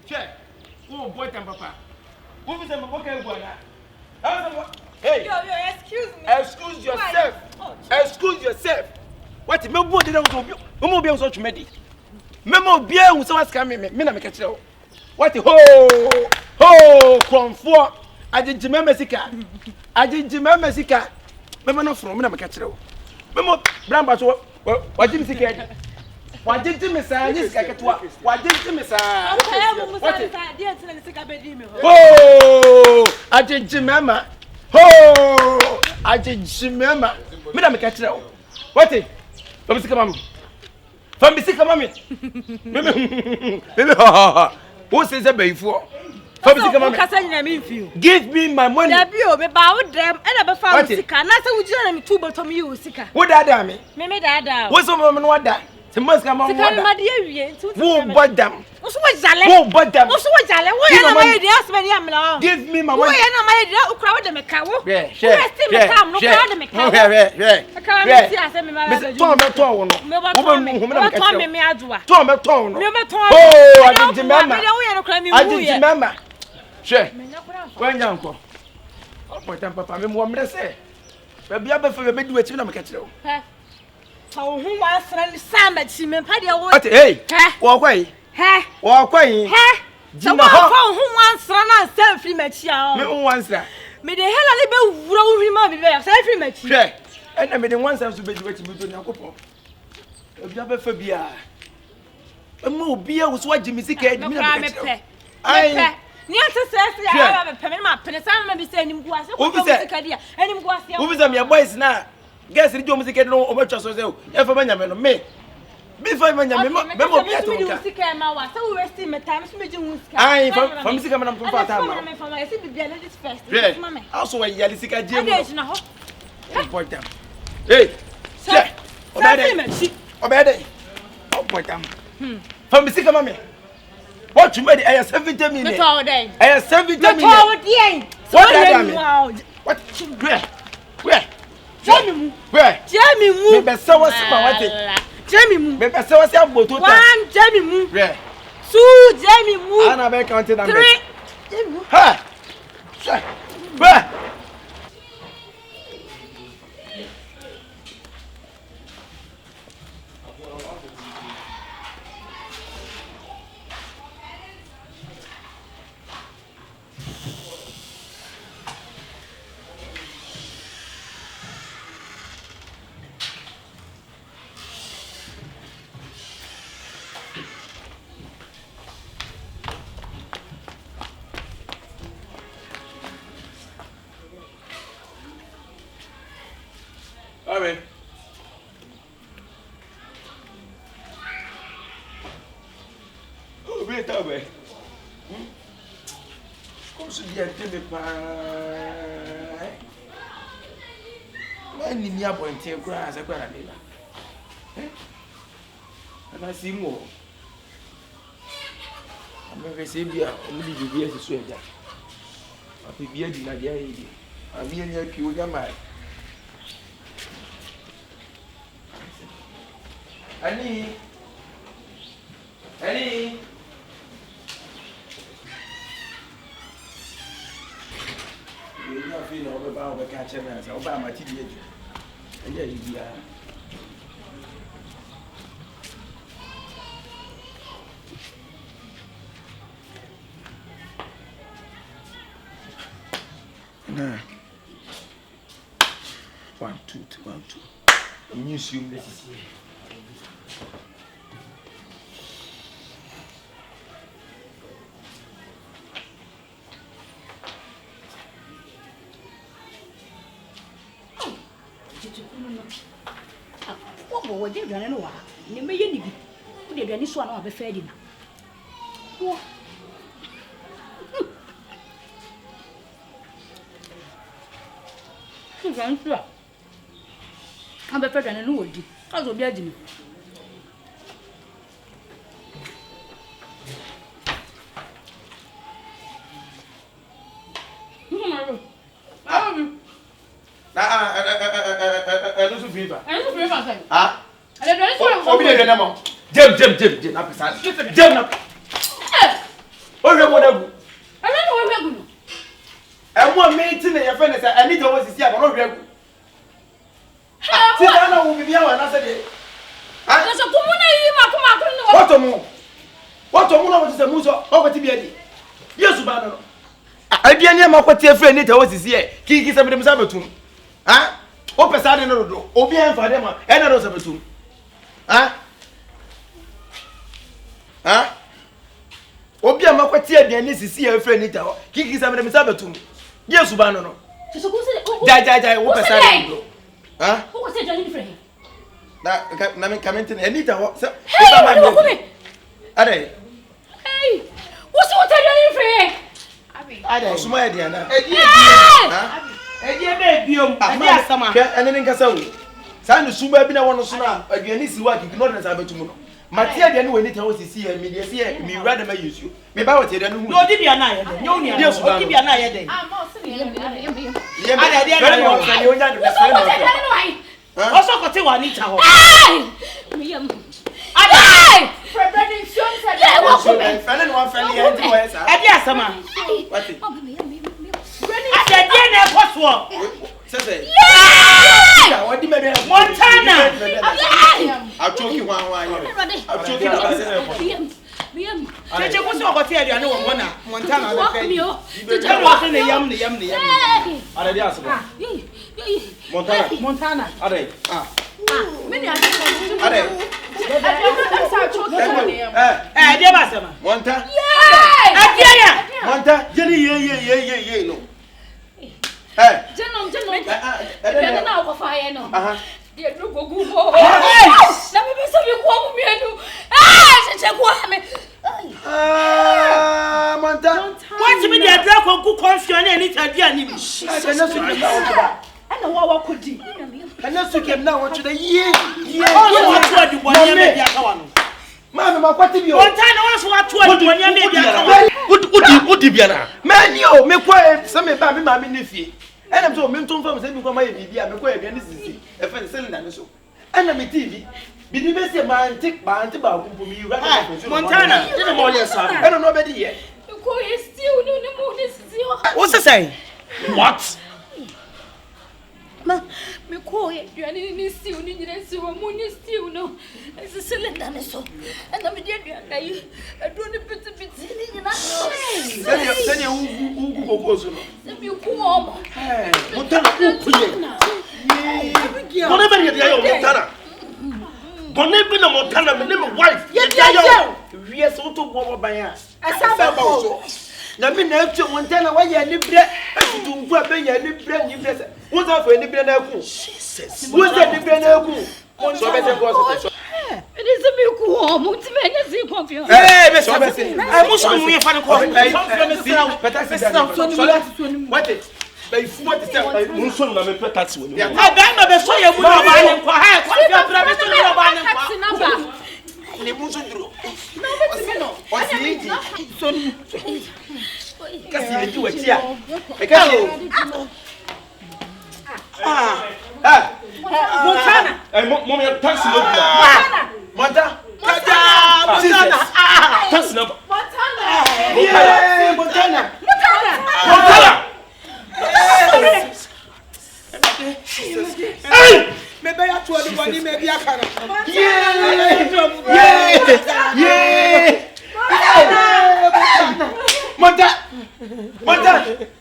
Check. Oh, boy, papa. Who is a okay boy? Hey, excuse me. Excuse yourself. Excuse yourself. What? Me did not be on such medi. Memo beer who saw us coming. Me na me catch you. What? Ho, CONFION. I did Jimmy I did Jimmy Sika. Memo no from me na me catch you. Memo Bramba so what did you say? What did you miss? I just got to what did you miss? Oh, I did Jimama. Oh, I did Jimama. Madam catch you. What is? From Sika Mammy. From Sika Mammy. Who says a bay for? From Sika Mammy. Give me my money. Me bow them and I found Sika. Nasa would you two bottom you, Sika? What that me? Me dada. What's a woman what that? The must come on. Who bought them? Who bought them? Give me my money. Oh, who wants to stand at Simon Paddy? Hey, walk away. Walk away. So, who wants to run self-free match? No one's that. May the hell a little roll him up self-free match. And I made the one to be waiting with your couple. You have a phobia. A more beer was what Jimmy Sick. I near to say, I have a permanent penny. Maybe sending him was a your boys now. Guess the Jones get no over just as well. If a man me. Before I from Sika, I'm from Fatama. Also, a Yalisika Jim. Hey, sir, obey. Oh, boy, from Sika Mammy. What you made? I have 70 minutes all day. I have 70 minutes. What? Where? Where? Jamie Moo, Jamie Moo, Jamie Moo, one Jamie Moo, two Jamie Moo, and I make counted on 3. Ha! Where? Alright. Oh, wait that way. Come to the end pie. When you near point here, grass, I got a neighbor. And I see more. I'm going to say, beer, only the beer to swear that. I'll be beer in a day. I'll be in your pure mind. Annie. You don't feel about the catcher as Obama TV. And yeah, you are. Nah. 1, 2, 1, 2. You assume this is here. What did you know? You may be put it any swan of a fed in. I'm better than an old. I was obliging. was this year, but not real. Sit down, will be our answer. There's a woman, what a move. What a woman was the muso over to be. Yes, Banano. I be near my friend, it was this year. Kiki is a bit of Sabatum. Ah? Open Saturday, no, Obian for them, and I was a Sabatum. Ah? Ah? Obian Maquatia, the NCC, a friend, it out. Kiki is a bit of Sabatum. Yes, Banano. Die, open Saturday. Ah? Who was it, Johnny Frey? Now, coming to Anita. Hey, Hey, what's what Johnny Frey? I don't smile, Diana. And then Cassau. San Nsuma been a one of Suna, again, this is working, not as I bet tomorrow. Matia, then when it was to see a media, me rather may use you. Maybe I would say that no, did be a night. No, yes, what did be a night? Also, got to Anita. Montana. What's the address of CONFION and ANITA? And what could you? And that's okay now to the year. Mamma, what did you want? What did you man, you make quiet some about me, Niffy. And I'm so mental from saying, my baby, I'm quite a necessity, a fan selling and so. And I'm a TV. Be the best of my take by Antiba for me, Montana. I don't know about it yet. What's the say? What? Ma, me call it. You are in this still, you didn't see what moon is still no. It's a cylinder, so. And I'm a dear, I don't put a bit in Send you who goes on. You come. Whatever you're Montana. Bonee no Montana, my name of wife. Yes, so to go by us. I saw na me na etu Montana wa ya ni bre etu nfu abe ya ni bre ni bre won sa for ni bre na ku Jesus won sa ni bre na ku so be se go so it is a me ku o mo ti me nya si CONFION me so be se I mo so mu ye fa ni ko me si peta si so what it by fu what it mo so na me peta si woni ah ba na be so ye mu na ba ni ko ha CONFION bra be so na ba ni ko ni mu so duro no o si so kasi leji watia ekasi Montana mom ya taxi no bia Montana taxi number Montana maybe I told you body maybe I can Montana